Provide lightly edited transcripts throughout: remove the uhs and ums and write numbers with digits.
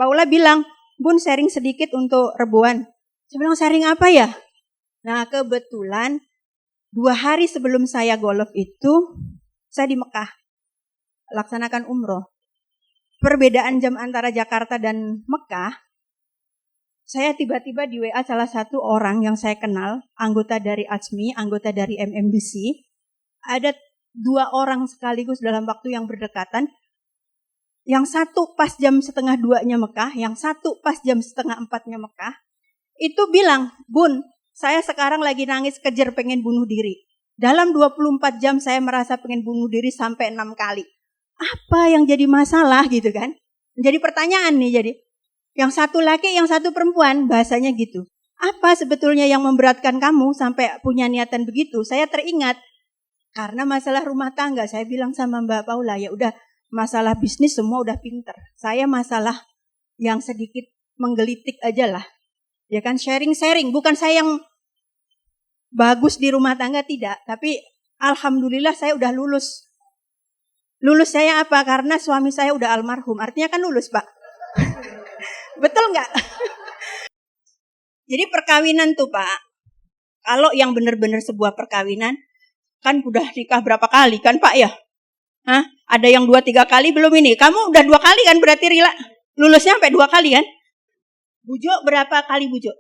Mbak Ula bilang, Bun sharing sedikit untuk rebuan. Saya bilang sharing apa ya? Nah kebetulan 2 hari sebelum saya golf itu, saya di Mekah, laksanakan umroh. Perbedaan jam antara Jakarta dan Mekah, saya tiba-tiba di WA salah satu orang yang saya kenal, anggota dari ACMI, anggota dari MMBC, ada 2 orang sekaligus dalam waktu yang berdekatan. Yang satu pas jam 1:30-nya Mekah, yang satu pas jam 3:30-nya Mekah, itu bilang, Bun, saya sekarang lagi nangis kejer pengen bunuh diri. Dalam 24 jam saya merasa pengen bunuh diri sampai 6 kali. Apa yang jadi masalah gitu kan? Jadi pertanyaan nih jadi. Yang satu laki, yang satu perempuan, bahasanya gitu. Apa sebetulnya yang memberatkan kamu sampai punya niatan begitu? Saya teringat, karena masalah rumah tangga, saya bilang sama Mbak Paula, ya udah, masalah bisnis semua udah pinter. Saya masalah yang sedikit menggelitik aja lah. Ya kan sharing-sharing. Bukan saya yang bagus di rumah tangga, tidak. Tapi alhamdulillah saya udah lulus. Lulus saya apa? Karena suami saya udah almarhum. Artinya kan lulus, Pak. Betul nggak? Jadi perkawinan tuh, Pak. Kalau yang benar-benar sebuah perkawinan, kan udah nikah berapa kali kan, Pak ya? Hah? Ada yang 2-3 kali belum ini. Kamu udah 2 kali kan berarti Rila? Lulusnya sampai 2 kali kan? Bujo berapa kali Bujo?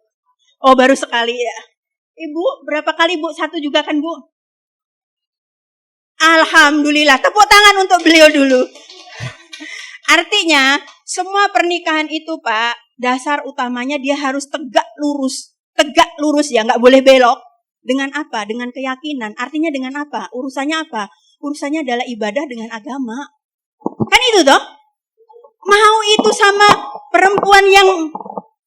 Oh baru sekali ya. Ibu berapa kali Bu? 1 juga kan Bu? Alhamdulillah. Tepuk tangan untuk beliau dulu. Artinya semua pernikahan itu Pak, dasar utamanya dia harus tegak lurus. Tegak lurus ya, nggak boleh belok. Dengan apa? Dengan keyakinan. Artinya dengan apa? Urusannya apa? Urusannya adalah ibadah dengan agama. Kan itu toh? Mau itu sama perempuan yang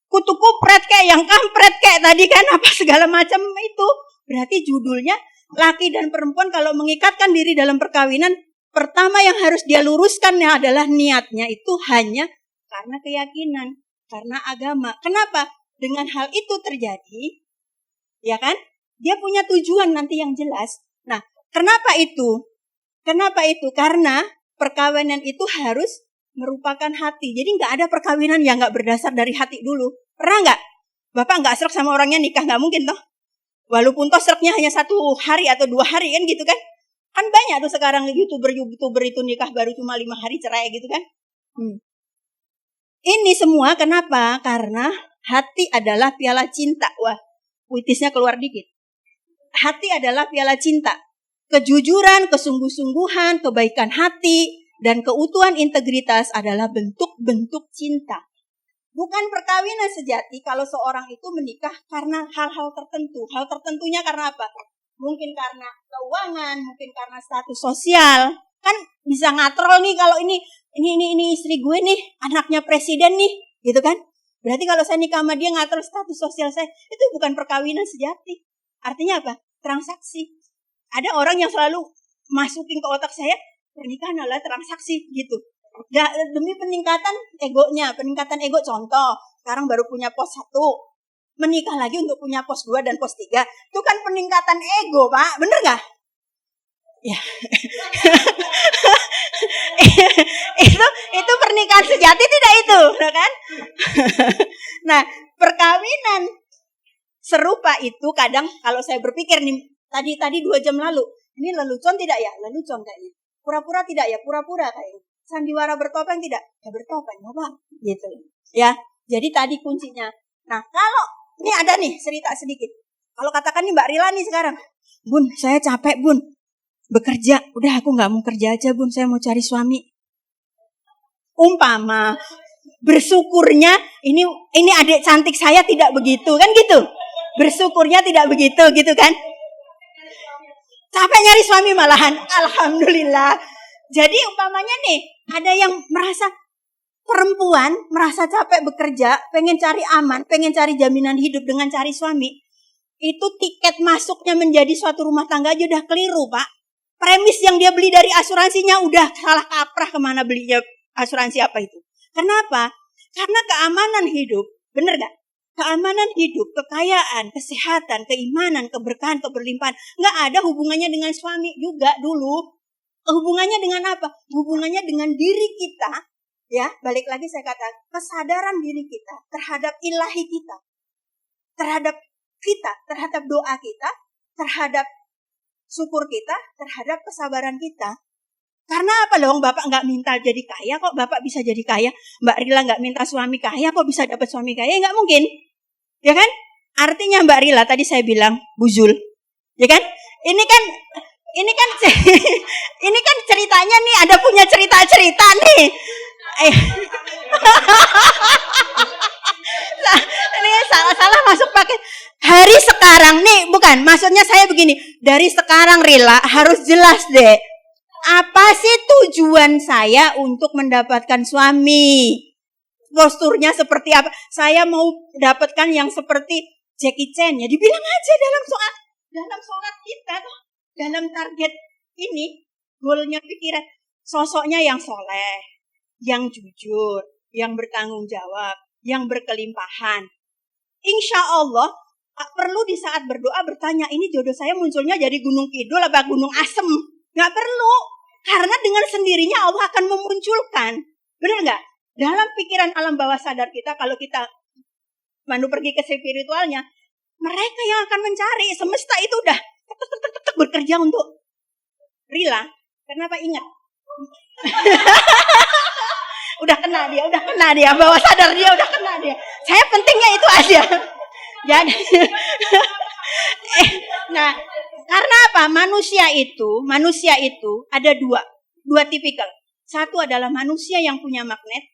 kutu kupret kayak, yang kampret kayak tadi kan, apa segala macam itu. Berarti judulnya laki dan perempuan kalau mengikatkan diri dalam perkawinan, pertama yang harus dia luruskan adalah niatnya itu hanya karena keyakinan, karena agama. Kenapa? Dengan hal itu terjadi, ya kan? Dia punya tujuan nanti yang jelas. Nah, kenapa itu? Kenapa itu? Karena perkawinan itu harus merupakan hati. Jadi nggak ada perkawinan yang nggak berdasar dari hati dulu. Pernah nggak? Bapak nggak srek sama orangnya nikah, nggak mungkin toh. Walaupun toh sreknya hanya 1 hari atau 2 hari kan gitu kan. Kan banyak tuh sekarang YouTuber itu nikah baru cuma 5 hari cerai gitu kan. Ini semua kenapa? Karena hati adalah piala cinta. Wah, puitisnya keluar dikit. Hati adalah piala cinta. Kejujuran, kesungguh-sungguhan, kebaikan hati, dan keutuhan integritas adalah bentuk-bentuk cinta. Bukan perkawinan sejati kalau seorang itu menikah karena hal-hal tertentu. Hal tertentunya karena apa? Mungkin karena keuangan, mungkin karena status sosial. Kan bisa ngatrol nih kalau ini istri gue nih, anaknya presiden nih, gitu kan? Berarti kalau saya nikah sama dia ngatrol status sosial saya, itu bukan perkawinan sejati. Artinya apa? Transaksi. Ada orang yang selalu masukin ke otak saya, pernikahan adalah transaksi gitu. Demi peningkatan egonya, peningkatan ego. Contoh, sekarang baru punya pos 1, menikah lagi untuk punya pos 2 dan pos 3. Itu kan peningkatan ego, Pak. Bener gak? Ya. itu pernikahan sejati tidak itu, kan? Nah, perkawinan serupa itu kadang kalau saya berpikir nih, tadi 2 jam lalu, ini lelucon tidak ya? Lelucon kayaknya. Pura-pura tidak ya? Pura-pura kayaknya. Sandiwara bertopeng tidak? Ya bertopeng, Bapak. Gitu. Ya. Jadi tadi kuncinya. Nah, kalau ini ada nih cerita sedikit. Kalau katakan nih Mbak Rila nih sekarang, Bun, saya capek Bun, bekerja. Udah aku nggak mau kerja aja Bun, saya mau cari suami. Umpama bersyukurnya ini adik cantik saya tidak begitu kan gitu. Bersyukurnya tidak begitu gitu kan. Capek nyari suami malahan. Alhamdulillah. Jadi umpamanya nih, ada yang merasa perempuan merasa capek bekerja, pengen cari aman, pengen cari jaminan hidup dengan cari suami. Itu tiket masuknya menjadi suatu rumah tangga aja udah keliru, Pak. Premis yang dia beli dari asuransinya udah salah kaprah kemana belinya asuransi apa itu. Kenapa? Karena keamanan hidup. Bener gak? keamanan hidup, kekayaan, kesehatan, keimanan, keberkahan, keberlimpahan. Nggak ada hubungannya dengan suami juga dulu. Hubungannya dengan apa? Hubungannya dengan diri kita. Ya, balik lagi saya katakan, kesadaran diri kita terhadap ilahi kita. Terhadap doa kita, terhadap syukur kita, terhadap kesabaran kita. Karena apa dong, Bapak nggak minta jadi kaya kok Bapak bisa jadi kaya. Mbak Rila nggak minta suami kaya kok bisa dapat suami kaya, nggak mungkin. Ya kan? Artinya Mbak Rila tadi saya bilang buzul. Ya kan? Ini kan ini kan ceritanya nih, ada punya cerita-cerita nih. Ini salah masuk pakai hari sekarang nih, bukan, maksudnya saya begini, dari sekarang Rila harus jelas deh, apa sih tujuan saya untuk mendapatkan suami, posturnya seperti apa, saya mau dapatkan yang seperti Jackie Chan, ya dibilang aja dalam sholat kita, dalam target ini, goalnya pikiran, sosoknya yang soleh, yang jujur, yang bertanggung jawab, yang berkelimpahan. Insya Allah perlu di saat berdoa bertanya, ini jodoh saya munculnya jadi gunung kidul apa gunung asem? Nggak perlu, karena dengan sendirinya Allah akan memunculkan. Benar nggak? Dalam pikiran alam bawah sadar kita, kalau kita pergi ke spiritualnya, mereka yang akan mencari, semesta itu udah bekerja untuk Rila. Kenapa ingat? udah kena dia, bawah sadar dia udah kena dia. Saya pentingnya itu aja. Jadi, nah, karena apa? Manusia itu ada dua tipikal. Satu adalah manusia yang punya magnet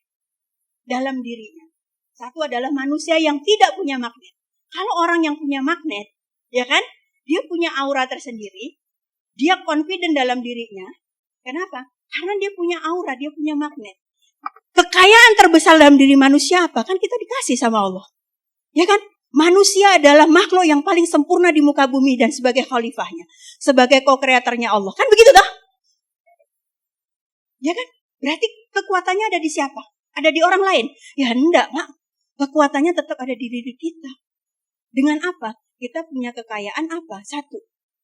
dalam dirinya. Satu adalah manusia yang tidak punya magnet. Kalau orang yang punya magnet, ya kan? Dia punya aura tersendiri. Dia confident dalam dirinya. Kenapa? Karena dia punya aura, dia punya magnet. Kekayaan terbesar dalam diri manusia apa? Kan kita dikasih sama Allah. Ya kan? Manusia adalah makhluk yang paling sempurna di muka bumi dan sebagai khalifahnya. Sebagai co-kreatornya Allah. Kan begitu dah? Ya kan? Berarti kekuatannya ada di siapa? Ada di orang lain? Ya enggak, Mak. Kekuatannya tetap ada di diri kita. Dengan apa? Kita punya kekayaan apa? Satu,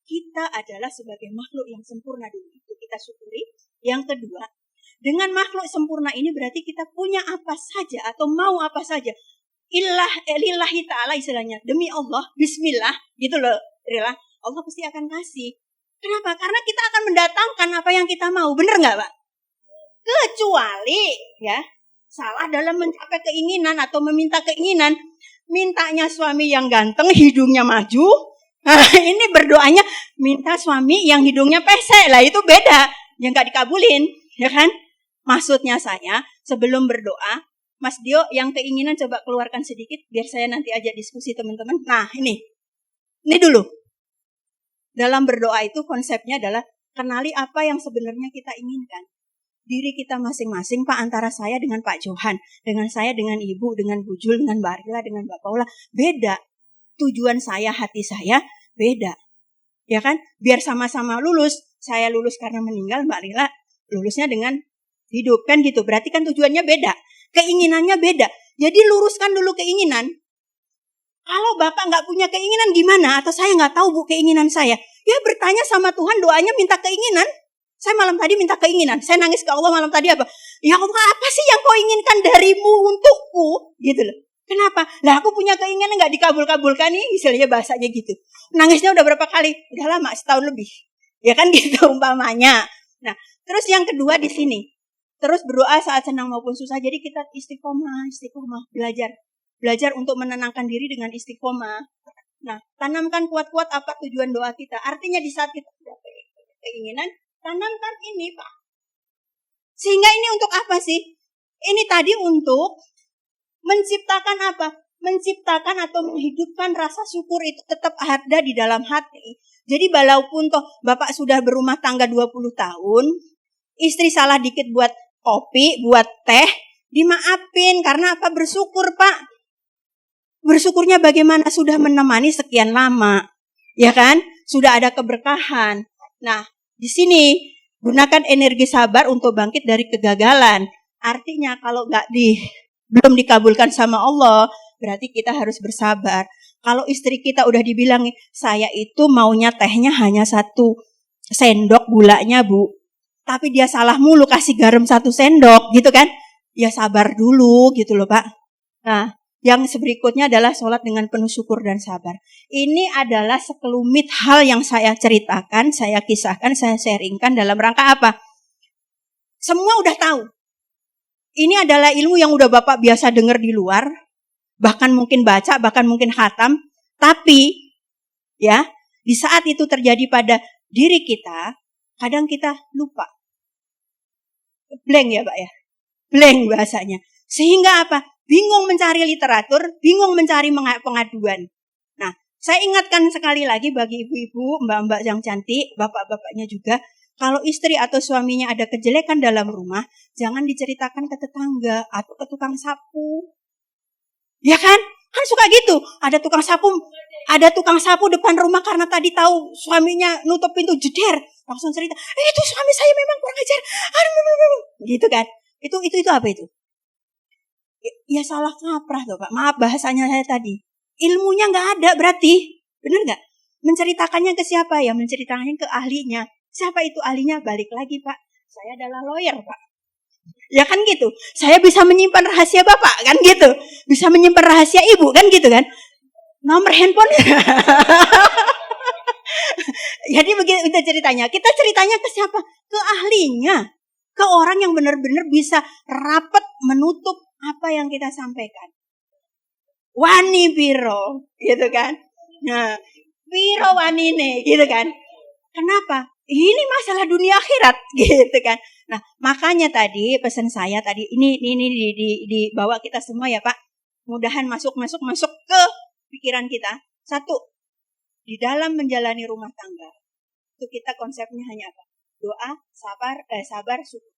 kita adalah sebagai makhluk yang sempurna dulu. Itu kita syukuri. Yang kedua, dengan makhluk sempurna ini berarti kita punya apa saja atau mau apa saja. Lillahi ta'ala istilahnya. Demi Allah, bismillah. Gitu loh, Rila. Allah pasti akan kasih. Kenapa? Karena kita akan mendatangkan apa yang kita mau. Benar nggak, Pak? Kecuali, ya, salah dalam mencapai keinginan atau meminta keinginan. Mintanya suami yang ganteng, hidungnya maju. Nah, ini berdoanya minta suami yang hidungnya pesek. Lah itu beda. Yang nggak dikabulin. Ya kan? Maksudnya saya, sebelum berdoa, Mas Dio yang keinginan coba keluarkan sedikit. Biar saya nanti ajak diskusi teman-teman. Nah ini dulu. Dalam berdoa itu konsepnya adalah kenali apa yang sebenarnya kita inginkan. Diri kita masing-masing, Pak, antara saya dengan Pak Johan, dengan saya dengan Ibu, dengan Bu Jul, dengan Mbak Rila, dengan Mbak Paula, beda. Tujuan saya, hati saya, beda. Ya kan? Biar sama-sama lulus. Saya lulus karena meninggal, Mbak Rila lulusnya dengan hidup. Kan gitu, berarti kan tujuannya beda. Keinginannya beda. Jadi luruskan dulu keinginan. Kalau Bapak nggak punya keinginan gimana? Atau saya nggak tahu Bu keinginan saya. Ya bertanya sama Tuhan, doanya minta keinginan. Saya malam tadi minta keinginan. Saya nangis ke Allah malam tadi apa? Ya Allah, apa sih yang kau inginkan darimu untukku? Gitu loh. Kenapa? Lah aku punya keinginan nggak dikabul-kabulkan nih. Istilahnya bahasanya gitu. Nangisnya udah berapa kali? Udah lama, setahun lebih. Ya kan gitu umpamanya. Nah, terus yang kedua di sini. Terus berdoa saat senang maupun susah. Jadi kita istiqomah. Belajar untuk menenangkan diri dengan istiqomah. Nah, tanamkan kuat-kuat apa tujuan doa kita. Artinya di saat kita keinginan, tanamkan ini, Pak. Sehingga ini untuk apa sih? Ini tadi untuk menciptakan apa? Menciptakan atau menghidupkan rasa syukur itu tetap ada di dalam hati. Jadi walaupun toh Bapak sudah berumah tangga 20 tahun, istri salah dikit buat kopi, buat teh, dimaafin. Karena apa? Bersyukur, Pak. Bersyukurnya bagaimana? Sudah menemani sekian lama. Ya kan? Sudah ada keberkahan. Nah, di sini gunakan energi sabar untuk bangkit dari kegagalan. Artinya kalau belum dikabulkan sama Allah, berarti kita harus bersabar. Kalau istri kita udah dibilang, saya itu maunya tehnya hanya 1 sendok gulanya Bu, tapi dia salah mulu kasih garam 1 sendok gitu kan. Ya sabar dulu gitu loh Pak. Nah, yang berikutnya adalah sholat dengan penuh syukur dan sabar. Ini adalah sekelumit hal yang saya ceritakan, saya kisahkan, saya sharingkan dalam rangka apa? Semua udah tahu. Ini adalah ilmu yang udah Bapak biasa dengar di luar, bahkan mungkin baca, bahkan mungkin khatam. Tapi ya, di saat itu terjadi pada diri kita, kadang kita lupa. Blank ya Pak ya? Blank bahasanya. Sehingga apa? Bingung mencari literatur, bingung mencari pengaduan. Nah, saya ingatkan sekali lagi bagi ibu-ibu, mbak-mbak yang cantik, bapak-bapaknya juga, kalau istri atau suaminya ada kejelekan dalam rumah, jangan diceritakan ke tetangga atau ke tukang sapu. Ya kan? Kan suka gitu. Ada tukang sapu depan rumah karena tadi tahu suaminya nutup pintu jeder, langsung cerita, itu suami saya memang kurang ajar. Aduh, gitu kan? Itu apa itu? Ya salah kaprah tuh Pak. Maaf bahasanya saya tadi. Ilmunya nggak ada berarti. Bener nggak? Menceritakannya ke siapa ya? Menceritakannya ke ahlinya. Siapa itu ahlinya? Balik lagi Pak. Saya adalah lawyer Pak. Ya kan gitu. Saya bisa menyimpan rahasia Bapak kan gitu. Bisa menyimpan rahasia Ibu kan gitu kan. Nomor handphone. Jadi begitu ceritanya. Kita ceritanya ke siapa? Ke ahlinya. Ke orang yang benar-benar bisa rapat menutup apa yang kita sampaikan. Wani biro, gitu kan. Nah, biro wanine, gitu kan. Kenapa? Ini masalah dunia akhirat, gitu kan. Nah, makanya tadi pesan saya tadi ini dibawa kita semua ya Pak. Mudahan masuk ke pikiran kita. 1, di dalam menjalani rumah tangga. Itu kita konsepnya hanya apa? Doa, sabar, syukur.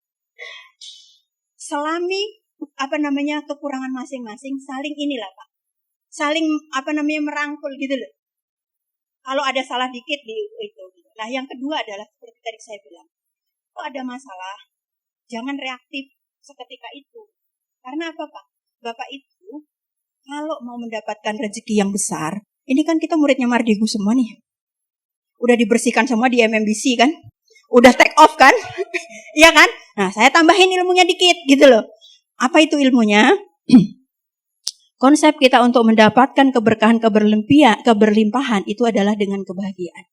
Selami kekurangan masing-masing, saling inilah Pak. Saling merangkul gitu loh. Kalau ada salah dikit di itu. Nah, yang kedua adalah seperti tadi saya bilang. Kalau ada masalah, jangan reaktif seketika itu. Karena apa Pak? Bapak itu kalau mau mendapatkan rezeki yang besar, ini kan kita muridnya Mardigu semua nih. Udah dibersihkan semua di MMBC kan? Udah take off kan? Iya kan? Nah, saya tambahin ilmunya dikit gitu loh. Apa itu ilmunya? Konsep kita untuk mendapatkan keberkahan, keberlimpahan itu adalah dengan kebahagiaan.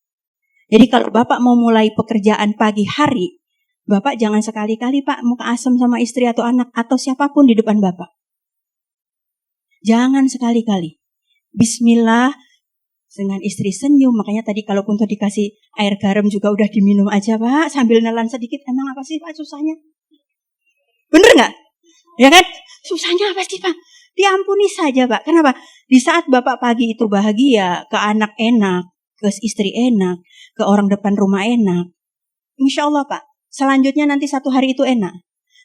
Jadi kalau Bapak mau mulai pekerjaan pagi hari, Bapak jangan sekali-kali Pak muka asam sama istri atau anak atau siapapun di depan Bapak. Jangan sekali-kali. Bismillah, dengan istri senyum. Makanya tadi kalaupun tuh dikasih air garam juga udah diminum aja Pak, sambil nelan sedikit. Emang apa sih Pak susahnya? Bener gak? Ya kan? Susahnya apa sih Pak? Diampuni saja Pak. Kenapa? Di saat Bapak pagi itu bahagia, ke anak enak, ke istri enak, ke orang depan rumah enak. Insya Allah Pak, selanjutnya nanti 1 hari itu enak.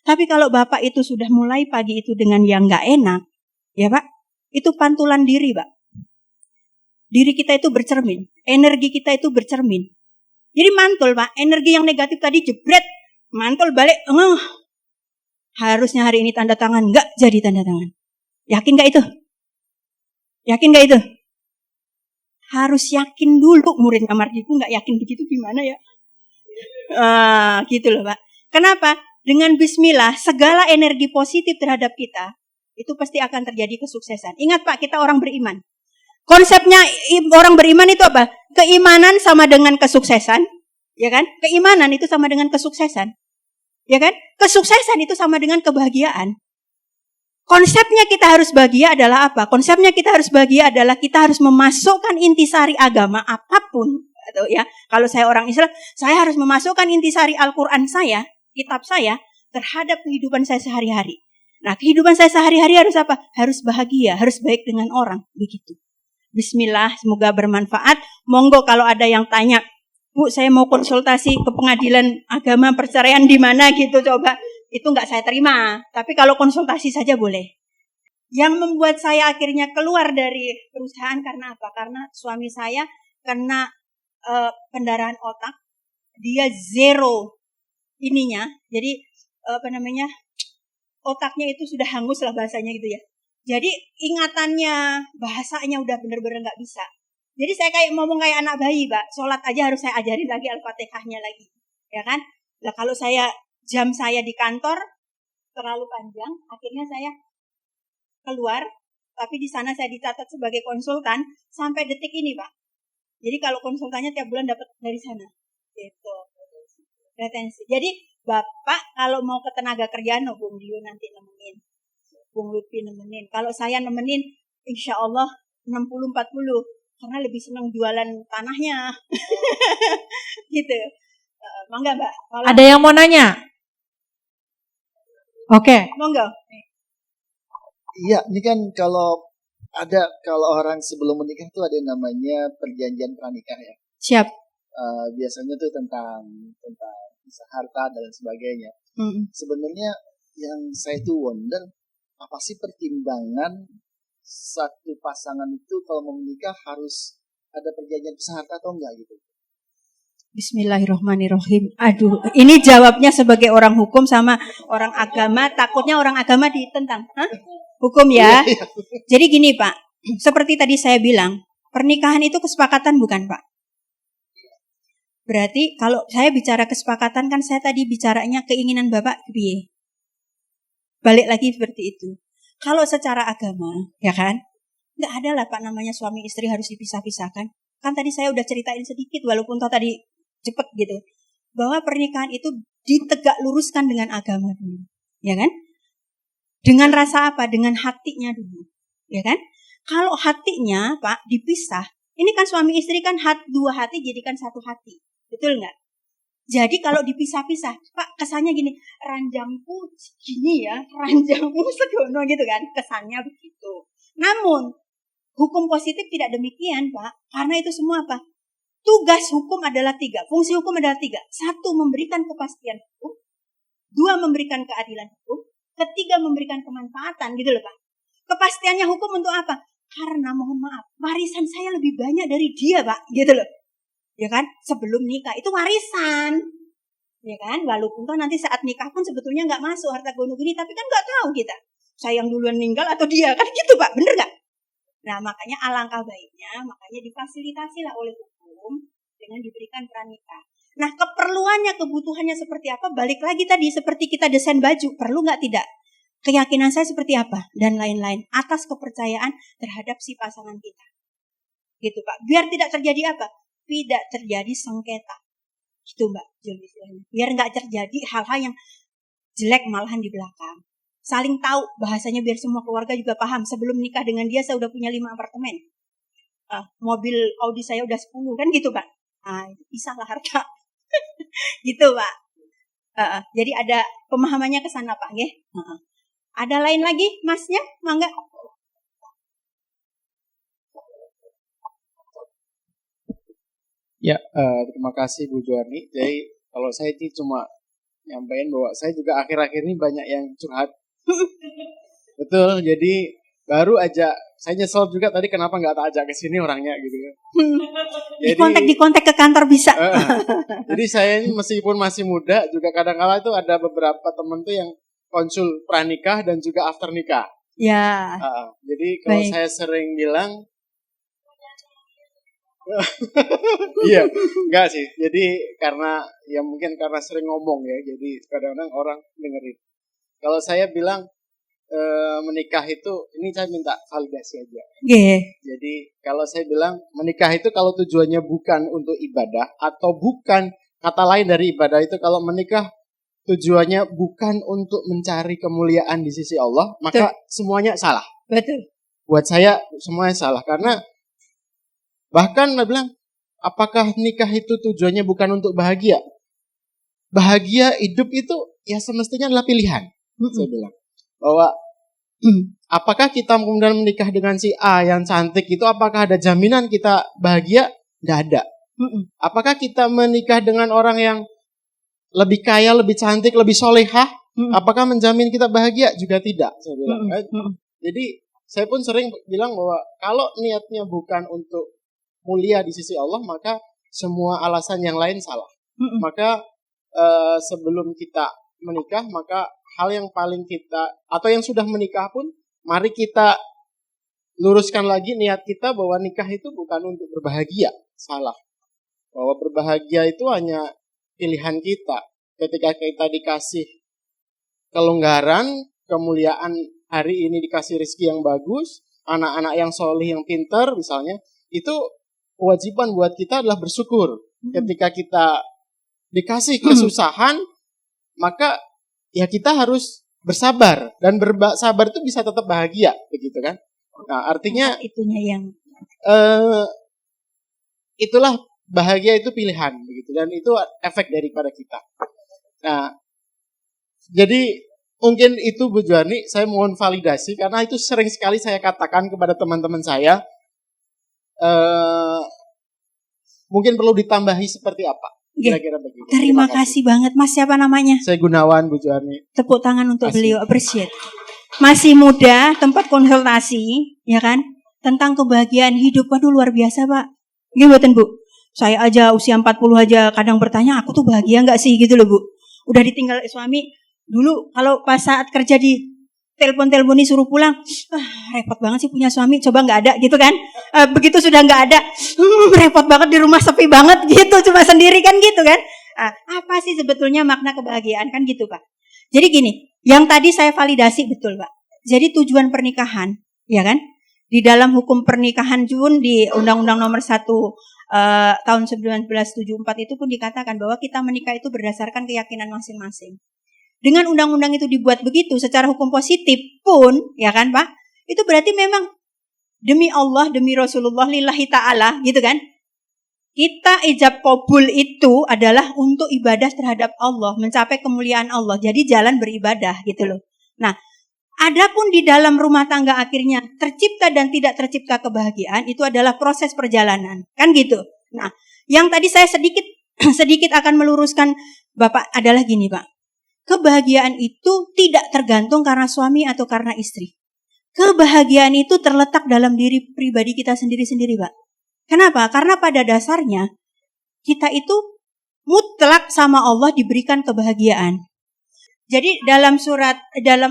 Tapi kalau Bapak itu sudah mulai pagi itu dengan yang gak enak, ya Pak, itu pantulan diri Pak. Diri kita itu bercermin, energi kita itu bercermin. Jadi mantul Pak, energi yang negatif tadi jebret, mantul balik, harusnya hari ini tanda tangan, enggak jadi tanda tangan. Yakin gak itu? Yakin gak itu? Harus yakin dulu. Murid Mardigu gak yakin begitu gimana ya? Gitu loh Pak. Kenapa? Dengan bismillah, segala energi positif terhadap kita, itu pasti akan terjadi kesuksesan. Ingat Pak, kita orang beriman. Konsepnya orang beriman itu apa? Keimanan sama dengan kesuksesan. Ya kan? Keimanan itu sama dengan kesuksesan. Ya kan? Kesuksesan itu sama dengan kebahagiaan. Konsepnya kita harus bahagia adalah apa? Konsepnya kita harus bahagia adalah kita harus memasukkan intisari agama apapun. Atau ya, kalau saya orang Islam, saya harus memasukkan intisari Al-Quran saya, kitab saya, terhadap kehidupan saya sehari-hari. Nah, kehidupan saya sehari-hari harus apa? Harus bahagia, harus baik dengan orang. Begitu. Bismillah, semoga bermanfaat. Monggo kalau ada yang tanya, Bu, saya mau konsultasi ke pengadilan agama perceraian di mana gitu, coba. Itu nggak saya terima. Tapi kalau konsultasi saja boleh. Yang membuat saya akhirnya keluar dari perusahaan karena apa? Karena suami saya kena pendarahan otak. Dia zero ininya. Jadi otaknya itu sudah hangus lah bahasanya gitu ya. Jadi ingatannya, bahasanya udah bener-bener gak bisa. Jadi saya kayak ngomong kayak anak bayi, Pak. Sholat aja harus saya ajarin lagi Al-Fatihahnya lagi. Ya kan? Nah kalau jam saya di kantor terlalu panjang, akhirnya saya keluar, tapi di sana saya dicatat sebagai konsultan sampai detik ini, Pak. Jadi kalau konsultannya tiap bulan dapat dari sana. Gitu. Retensi. Jadi Bapak kalau mau ke tenaga kerjaan, Bung Dio nanti nemenin. Bung Lutfi nemenin. Kalau saya nemenin, insya Allah 60-40. Karena lebih senang jualan tanahnya. Gitu. Mangga Mbak. Ada yang mau nanya? Oke. Monggo. Iya, ini kan kalau orang sebelum menikah itu ada yang namanya perjanjian pranikah ya. Siap. Biasanya tuh tentang bisa harta dan sebagainya. Sebenarnya yang saya tuh wonder, apa sih pertimbangan satu pasangan itu kalau mau menikah harus ada perjanjian pisah harta atau enggak gitu? Bismillahirrahmanirrahim. Aduh, ini jawabnya sebagai orang hukum sama orang agama. Takutnya orang agama ditentang. Hukum ya. Jadi gini Pak, seperti tadi saya bilang, pernikahan itu kesepakatan bukan Pak? Berarti kalau saya bicara kesepakatan kan saya tadi bicaranya keinginan Bapak piye? Balik lagi seperti itu. Kalau secara agama, ya kan, nggak ada lah Pak namanya suami istri harus dipisah-pisahkan. Kan tadi saya udah ceritain sedikit, walaupun tadi cepet gitu, bahwa pernikahan itu ditegak luruskan dengan agama dulu, ya kan? Dengan rasa apa? Dengan hatinya dulu, ya kan? Kalau hatinya Pak dipisah, ini kan suami istri kan dua hati jadikan satu hati, betul nggak? Jadi kalau dipisah-pisah, Pak kesannya gini, ranjangku gini ya, ranjangku sedono gitu kan, kesannya begitu. Namun hukum positif tidak demikian Pak, karena itu semua apa? Tugas hukum adalah 3, fungsi hukum adalah 3. 1, memberikan kepastian hukum. 2, memberikan keadilan hukum. 3, memberikan kemanfaatan gitu loh Pak. Kepastiannya hukum untuk apa? Karena mohon maaf, warisan saya lebih banyak dari dia Pak, gitu loh. Ya kan? Sebelum nikah itu warisan. Ya kan? Walaupun kan nanti saat nikah pun sebetulnya nggak masuk harta gono gini, tapi kan nggak tahu kita. Saya yang duluan meninggal atau dia, kan gitu Pak, bener nggak? Nah makanya alangkah baiknya, makanya difasilitasi lah oleh hukum dengan diberikan pranikah. Nah keperluannya, kebutuhannya seperti apa? Balik lagi tadi seperti kita desain baju, perlu nggak tidak? Keyakinan saya seperti apa? Dan lain-lain atas kepercayaan terhadap si pasangan kita. Gitu Pak. Biar tidak terjadi apa? Tidak terjadi sengketa. Gitu Mbak. Biar nggak terjadi hal-hal yang jelek malahan di belakang. Saling tahu bahasanya biar semua keluarga juga paham. Sebelum nikah dengan dia saya udah punya 5 apartemen. Mobil Audi saya udah 10 kan gitu Pak. Itu pisahlah harta. Gitu Pak. Jadi ada pemahamannya ke sana Pak nggih. Ada lain lagi Masnya? Mangga. Ya, terima kasih Bu Juwarni. Jadi kalau saya ini cuma nyampaikan bahwa saya juga akhir-akhir ini banyak yang curhat. Betul, jadi baru aja saya nyesel juga tadi kenapa nggak tak ajak ke sini orangnya gitu ya. Jadi, dikontak ke kantor bisa. Jadi saya ini meskipun masih muda juga kadang-kala itu ada beberapa teman tuh yang konsul pranikah dan juga after nikah. Ya. Jadi kalau saya sering bilang iya, enggak sih. Jadi mungkin karena sering ngomong ya, jadi kadang-kadang orang dengerin. Kalau saya bilang menikah itu, ini saya minta validasi aja. Jadi kalau saya bilang menikah itu kalau tujuannya bukan untuk ibadah atau bukan kata lain dari ibadah itu, kalau menikah tujuannya bukan untuk mencari kemuliaan di sisi Allah, maka semuanya salah. Betul. Buat saya semuanya salah karena bahkan saya bilang, apakah nikah itu tujuannya bukan untuk bahagia? Bahagia hidup itu ya semestinya adalah pilihan. Saya bilang bahwa apakah kita kemudian menikah dengan si A yang cantik itu, apakah ada jaminan kita bahagia? Tidak ada. Apakah kita menikah dengan orang yang lebih kaya, lebih cantik, lebih solehah? Apakah menjamin kita bahagia? Juga tidak. Saya bilang. Jadi saya pun sering bilang bahwa kalau niatnya bukan untuk mulia di sisi Allah, maka semua alasan yang lain salah. Maka sebelum kita menikah, maka hal yang paling kita, atau yang sudah menikah pun, mari kita luruskan lagi niat kita bahwa nikah itu bukan untuk berbahagia. Salah. Bahwa berbahagia itu hanya pilihan kita. Ketika kita dikasih kelonggaran, kemuliaan, hari ini dikasih rezeki yang bagus, anak-anak yang soleh, yang pintar misalnya, itu kewajiban buat kita adalah bersyukur. Ketika kita dikasih kesusahan, maka ya kita harus bersabar. Dan bersabar itu bisa tetap bahagia, begitu kan? Nah, artinya itunya yang itulah bahagia itu pilihan, begitu. Dan itu efek daripada kita. Nah, jadi mungkin itu Bu Juani, saya mohon validasi karena itu sering sekali saya katakan kepada teman-teman saya. Mungkin perlu ditambahi seperti apa? Kira-kira begitu. Terima kasih banget Mas, siapa namanya? Saya Gunawan, Bu Juani. Tepuk tangan untuk beliau, appreciate. Masih muda, tempat konsultasi, ya kan? Tentang kebahagiaan hidup, waduh luar biasa Pak. Gimana Bu? Saya aja usia 40 aja kadang bertanya, aku tuh bahagia gak sih gitu loh Bu. Udah ditinggal suami, dulu kalau pas saat kerja di telepon-teleponi suruh pulang, repot banget sih punya suami, coba gak ada gitu kan. Begitu sudah gak ada, repot banget di rumah, sepi banget gitu, cuma sendiri kan gitu kan. Apa sih sebetulnya makna kebahagiaan kan gitu Pak. Jadi gini, yang tadi saya validasi betul Pak. Jadi tujuan pernikahan, ya kan? Di dalam hukum pernikahan pun di Undang-Undang Nomor 1 tahun 1974 itu pun dikatakan bahwa kita menikah itu berdasarkan keyakinan masing-masing. Dengan undang-undang itu dibuat begitu secara hukum positif pun, ya kan Pak? Itu berarti memang demi Allah, demi Rasulullah, lillahi ta'ala gitu kan? Kita ijab qabul itu adalah untuk ibadah terhadap Allah, mencapai kemuliaan Allah. Jadi jalan beribadah gitu loh. Nah, adapun di dalam rumah tangga akhirnya tercipta dan tidak tercipta kebahagiaan, itu adalah proses perjalanan. Kan gitu. Nah, yang tadi saya sedikit akan meluruskan Bapak adalah gini Pak. Kebahagiaan itu tidak tergantung karena suami atau karena istri. Kebahagiaan itu terletak dalam diri pribadi kita sendiri-sendiri Pak. Kenapa? Karena pada dasarnya kita itu mutlak sama Allah diberikan kebahagiaan. Jadi dalam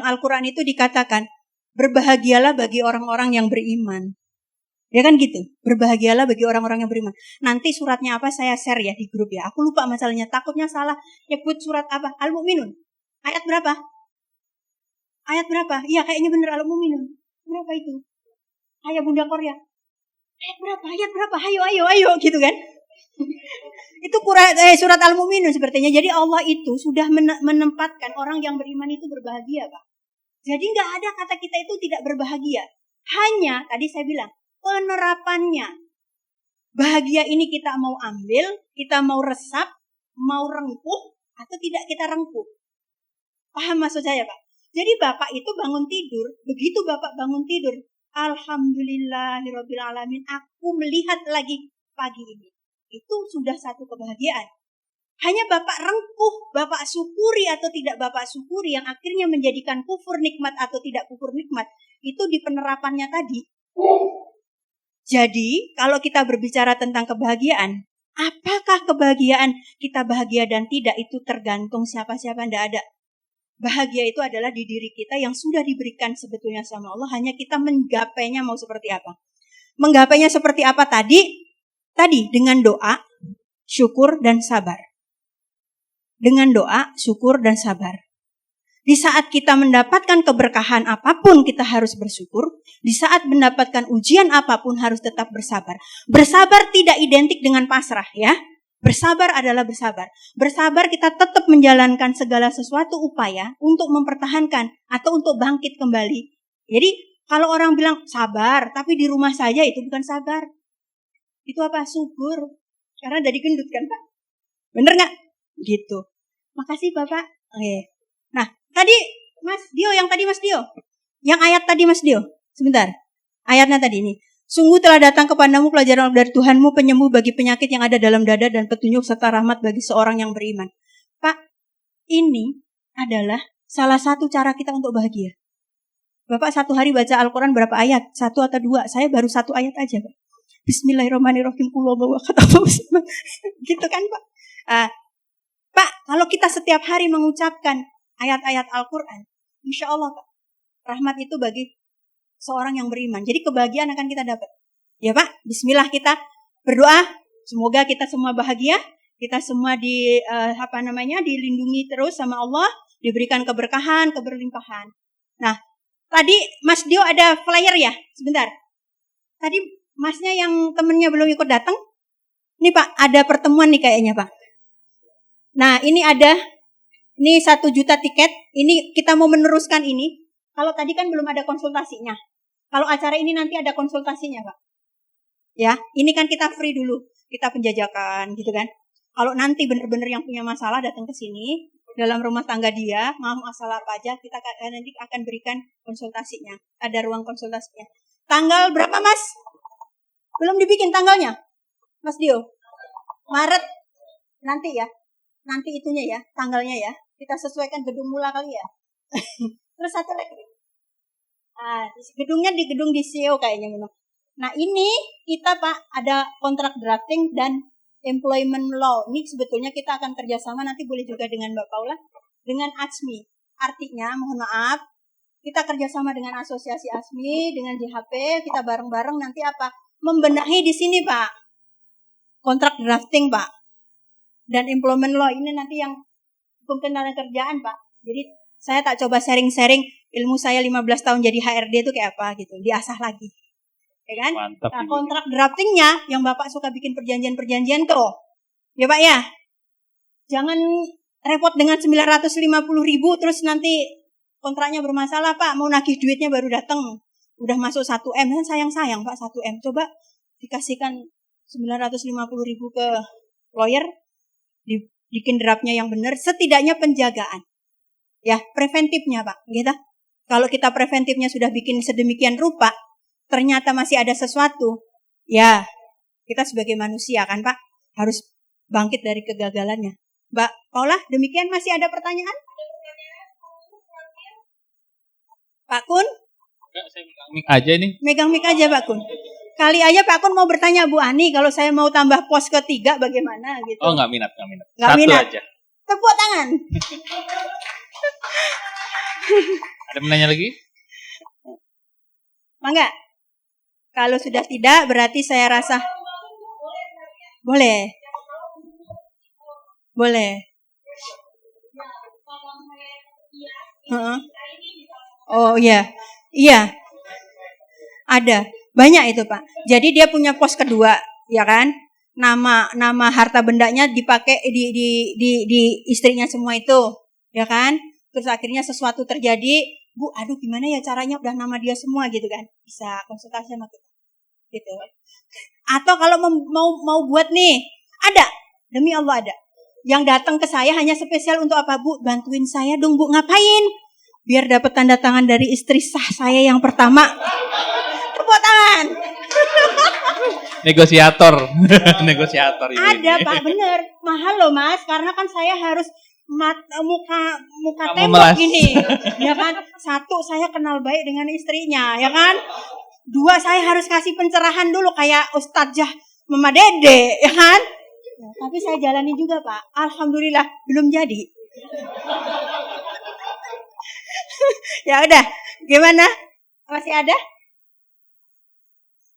Al-Quran itu dikatakan, berbahagialah bagi orang-orang yang beriman. Ya kan gitu, berbahagialah bagi orang-orang yang beriman. Nanti suratnya apa saya share ya di grup ya. Aku lupa masalahnya, takutnya salah nyebut surat apa. Al-Mu'minun. Ayat berapa? Ayat berapa? Iya kayaknya bener Al-Mu'minun. Berapa itu? Ayat Bunda Korea. Ayat berapa? Ayo gitu kan. Itu surat Al-Mu'minun sepertinya. Jadi Allah itu sudah menempatkan orang yang beriman itu berbahagia Pak. Jadi gak ada kata kita itu tidak berbahagia. Hanya tadi saya bilang penerapannya. Bahagia ini kita mau ambil, kita mau resap, mau rengkuh atau tidak kita rengkuh. Paham maksud saya Pak? Jadi Bapak itu bangun tidur, begitu Bapak bangun tidur, alhamdulillahirabbil alamin, aku melihat lagi pagi ini. Itu sudah satu kebahagiaan. Hanya Bapak rengkuh, Bapak syukuri atau tidak Bapak syukuri yang akhirnya menjadikan kufur nikmat atau tidak kufur nikmat. Itu di penerapannya tadi. Jadi kalau kita berbicara tentang kebahagiaan, apakah kebahagiaan kita bahagia dan tidak itu tergantung siapa-siapa, tidak ada. Bahagia itu adalah di diri kita yang sudah diberikan sebetulnya sama Allah. Hanya kita menggapainya mau seperti apa. Menggapainya seperti apa tadi? Tadi dengan doa, syukur dan sabar. Dengan doa, syukur dan sabar. Di saat kita mendapatkan keberkahan apapun kita harus bersyukur. Di saat mendapatkan ujian apapun harus tetap bersabar. Bersabar tidak identik dengan pasrah ya. Bersabar adalah bersabar. Bersabar kita tetap menjalankan segala sesuatu upaya untuk mempertahankan atau untuk bangkit kembali. Jadi kalau orang bilang sabar tapi di rumah saja itu bukan sabar. Itu apa? Subur. Karena dari gendut kan Pak? Bener gak? Gitu. Makasih Bapak. Oke. Nah tadi Mas Dio, yang ayat tadi Mas Dio. Sebentar. Ayatnya tadi ini. Sungguh telah datang kepadamu pelajaran dari Tuhanmu, penyembuh bagi penyakit yang ada dalam dada dan petunjuk serta rahmat bagi seorang yang beriman. Pak, ini adalah salah satu cara kita untuk bahagia. Bapak satu hari baca Al-Quran berapa ayat? 1 atau 2? Saya baru 1 ayat aja Pak. Bismillahirrahmanirrahim. Gitu kan Pak? Pak, kalau kita setiap hari mengucapkan ayat-ayat Al-Quran, insya Allah Pak, rahmat itu bagi seorang yang beriman. Jadi kebahagiaan akan kita dapat. Ya Pak, bismillah kita berdoa. Semoga kita semua bahagia. Kita semua dilindungi terus sama Allah. Diberikan keberkahan, keberlimpahan. Nah, tadi Mas Dio ada flyer ya? Sebentar. Tadi Masnya yang temennya belum ikut datang. Ini Pak, ada pertemuan nih kayaknya Pak. Nah, ini 1 juta tiket. Ini kita mau meneruskan ini. Kalau tadi kan belum ada konsultasinya. Kalau acara ini nanti ada konsultasinya Pak. Ya, ini kan kita free dulu. Kita penjajakan gitu kan. Kalau nanti benar-benar yang punya masalah datang ke sini. Dalam rumah tangga dia, mau masalah apa aja, kita nanti akan berikan konsultasinya. Ada ruang konsultasinya. Tanggal berapa Mas? Belum dibikin tanggalnya? Mas Dio? Maret? Nanti ya? Nanti itunya ya, tanggalnya ya. Kita sesuaikan gedung mula kali ya. Terus satu lagi. Gedungnya di gedung DCO kayaknya memang. Nah ini kita Pak ada kontrak drafting dan employment law. Ini sebetulnya kita akan kerjasama nanti boleh juga dengan Mbak Paula. Dengan ASMI. Artinya mohon maaf. Kita kerjasama dengan asosiasi ASMI, dengan JHP. Kita bareng-bareng nanti apa? Membenahi di sini Pak. Kontrak drafting Pak. Dan employment law ini nanti yang hukum ketenagakerjaan Pak. Jadi saya tak coba sharing-sharing ilmu saya 15 tahun jadi HRD itu kayak apa gitu. Diasah lagi. Ya kan? Mantap, nah, kontrak draftingnya yang Bapak suka bikin perjanjian-perjanjian tuh. Ya Pak ya. Jangan repot dengan 950.000 terus nanti kontraknya bermasalah Pak. Mau nagih duitnya baru datang. Udah masuk 1M. Kan sayang-sayang Pak 1M. Coba dikasihkan 950.000 ke lawyer. Bikin draftnya yang benar. Setidaknya penjagaan. Ya preventifnya Pak. Gitu. Kalau kita preventifnya sudah bikin sedemikian rupa. Ternyata masih ada sesuatu, ya kita sebagai manusia kan Pak, harus bangkit dari kegagalannya. Mbak Paula, demikian masih ada pertanyaan? Pak Kun? Enggak, saya megang mic aja ini. Megang mic aja Pak Kun. Kali aja Pak Kun mau bertanya Bu Ani, kalau saya mau tambah pos ketiga bagaimana gitu. Oh enggak minat. Nggak Satu minat. aja. Tepuk tangan. Ada menanya lagi? Mangga? Kalau sudah tidak, berarti saya rasa boleh. Oh iya, ada banyak itu Pak. Jadi dia punya pos kedua, ya kan? Nama harta bendanya dipakai di istrinya semua itu, ya kan? Terus akhirnya sesuatu terjadi. Bu, aduh gimana ya caranya udah nama dia semua gitu kan. Bisa konsultasi sama kita. Gitu. Atau kalau mau buat nih, ada. Demi Allah ada. Yang datang ke saya hanya spesial untuk apa Bu? Bantuin saya dong Bu, ngapain? Biar dapat tanda tangan dari istri sah saya yang pertama. Tepuk tangan. Negosiator. Negosiator ini. Ada Pak, bener. Mahal loh Mas, karena kan saya harus muka Kamu tembok melas. gini, ya kan? 1, saya kenal baik dengan istrinya, ya kan? 2, saya harus kasih pencerahan dulu kayak Ustadzah Mama Dede, ya kan? Ya, tapi saya jalani juga Pak. Alhamdulillah belum jadi. Ya udah, gimana? Masih ada?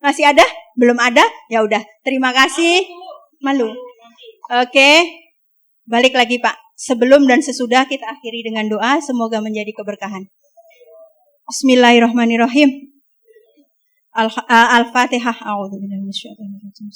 Masih ada? Belum ada? Ya udah. Terima kasih. Malu. Oke. Balik lagi Pak. Sebelum dan sesudah kita akhiri dengan doa, semoga menjadi keberkahan. Bismillahirrahmanirrahim. Al-Fatihah. A'udzubillahi minasyaitonir rajim.